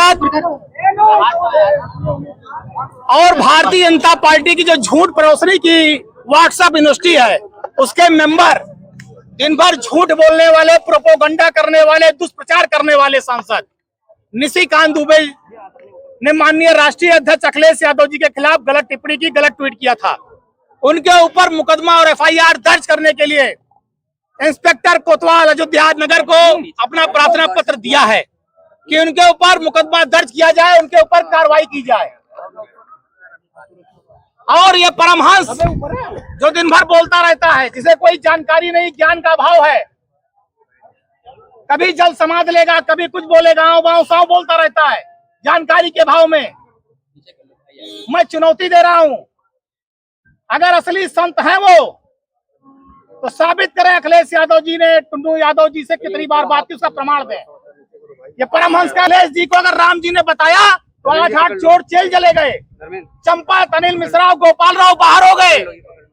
बाद और भारतीय जनता पार्टी की जो झूठ परोसने की व्हाट्सएप यूनिवर्सिटी है, उसके मेंबर, दिन भर झूठ बोलने वाले, प्रोपोगंडा करने वाले, दुष्प्रचार करने वाले सांसद निशिकांत दुबे ने माननीय राष्ट्रीय अध्यक्ष अखिलेश यादव जी के खिलाफ गलत टिप्पणी की, गलत ट्वीट किया था। उनके ऊपर मुकदमा और एफआईआर दर्ज करने के लिए इंस्पेक्टर कोतवाल अयोध्या नगर को अपना प्रार्थना पत्र दिया है कि उनके ऊपर मुकदमा दर्ज किया जाए, उनके ऊपर कार्रवाई की जाए। और ये परमहंस जो दिन भर बोलता रहता है, जिसे कोई जानकारी नहीं, ज्ञान का अभाव है, कभी जल समाध लेगा, कभी कुछ बोलेगा, गाँव बोलता रहता है जानकारी के भाव में। मैं चुनौती दे रहा हूं, अगर असली संत हैं वो तो साबित करें अखिलेश यादव जी ने टुन्नू यादव जी से कितनी बार बात की, उसका प्रमाण दें। ये परमहंस का अखिलेश जी को अगर राम जी ने बताया तो 8 चोर जेल चले गए, चंपत, अनिल मिश्रा, गोपाल राव बाहर हो गए।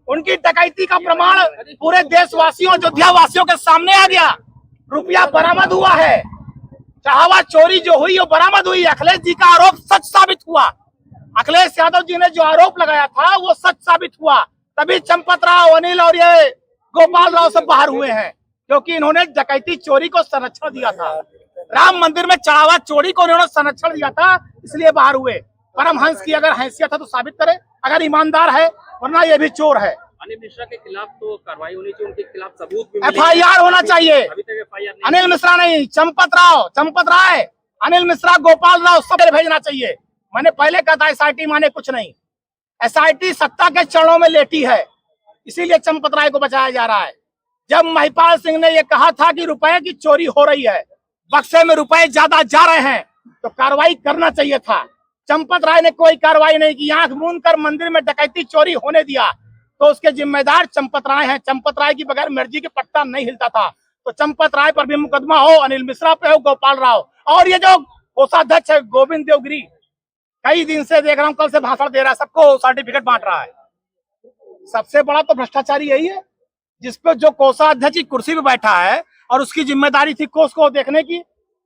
उनकी डकैती का प्रमाण पूरे देशवासियों, अयोध्या वासियों के सामने आ गया। रुपया बरामद हुआ है, चाहवा चोरी जो हुई वो बरामद हुई। अखिलेश जी का आरोप सच साबित हुआ। अखिलेश यादव जी ने जो आरोप लगाया था वो सच साबित हुआ, तभी चंपत राव, अनिल और ये गोपाल राव सब बाहर हुए हैं, क्योंकि इन्होंने डकैती चोरी को संरक्षण दिया था। राम मंदिर में चढ़ावा चोरी को इन्होंने संरक्षण दिया था, इसलिए बाहर हुए। परमहंस की अगर हैसियत है तो साबित करे, अगर ईमानदार है, वरना ये भी चोर है। अनिल मिश्रा के खिलाफ तो कार्रवाई होनी चाहिए, उनके खिलाफ सबूत भी मिले। एफआईआर होना चाहिए। अभी तक एफआईआर नहीं। अनिल मिश्रा नहीं, चंपत राय, अनिल मिश्रा, गोपाल राव सब भेजना चाहिए। मैंने पहले कहा था एसआईटी माने कुछ नहीं, एसआईटी सत्ता के चरणों में लेटी है, इसीलिए चंपत राय को बचाया जा रहा है। जब महिपाल सिंह ने यह कहा था कि रुपए की चोरी हो रही है, बक्से में रुपए ज्यादा जा रहे हैं, तो कार्रवाई करना चाहिए था। चंपत राय ने कोई कार्रवाई नहीं की, आंख मूंद कर मंदिर में डकैती चोरी होने दिया, तो उसके जिम्मेदार चंपत राय हैं। चंपत राय की बगैर मर्जी के पट्टा नहीं हिलता था, तो चंपत राय पर भी मुकदमा हो, अनिल मिश्रा पे हो, गोपाल राव, और ये जो कोषाध्यक्ष है गोविंद देवगिरी, कई दिन से देख रहा हूँ, कल से भाषण दे रहा है, सबको सर्टिफिकेट बांट रहा है। सबसे बड़ा तो भ्रष्टाचारी यही है, जिसपे जो कोषाध्यक्ष की कुर्सी पे बैठा है और उसकी जिम्मेदारी थी कोष को देखने की,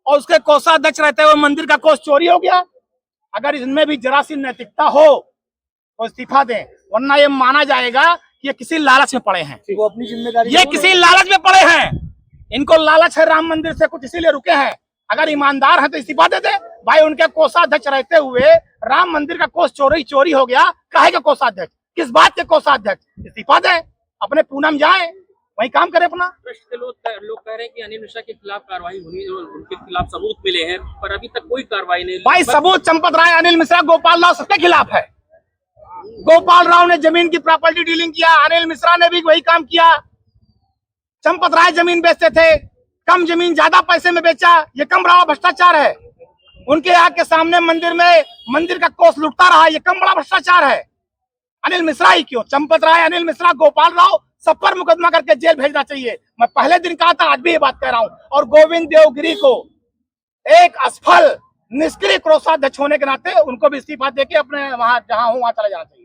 और उसके कोषाध्यक्ष रहते हुए मंदिर का कोष चोरी हो गया। अगर इनमें भी जरा सी नैतिकता हो तो इस्तीफा दें, वरना ये माना जाएगा कि ये किसी लालच में पड़े हैं। वो अपनी जिम्मेदारी, ये किसी लालच में पड़े हैं, इनको लालच है राम मंदिर से कुछ, इसीलिए रुके हैं। अगर ईमानदार है तो इस्तीफा दे दे भाई। उनके कोषाध्यक्ष रहते हुए राम मंदिर का कोष चोरी हो गया, काहे का कोषाध्यक्ष, किस बात के कोषाध्यक्ष, इस्तीफा दे, अपने पूनम जाए, वही काम करे अपना। लोग कह रहे हैं कि अनिल मिश्रा के खिलाफ कार्रवाई होनी और उनके खिलाफ सबूत मिले हैं, पर अभी तक कोई कार्रवाई नहीं। भाई सबूत चंपत राय, अनिल मिश्रा, गोपाल राव सबके खिलाफ है। गोपाल राव ने जमीन की प्रॉपर्टी डीलिंग किया, अनिल मिश्रा ने भी वही काम किया। चंपत राय जमीन बेचते थे, कम जमीन ज्यादा पैसे में बेचा, ये कम बड़ा भ्रष्टाचार है। उनके आग के सामने मंदिर का कोष लुटता रहा, ये कम बड़ा भ्रष्टाचार है। अनिल मिश्रा ही क्यों, चंपत राय, अनिल मिश्रा, गोपाल राव, सब पर मुकदमा करके जेल भेजना चाहिए। मैं पहले दिन कहा था, आज भी ये बात कह रहा हूं। और गोविंद देवगिरी को एक असफल निष्क्रिय कोषाध्यक्ष होने के नाते उनको भी इस्तीफा देके अपने वहां जहां हो वहां चला जाना चाहिए।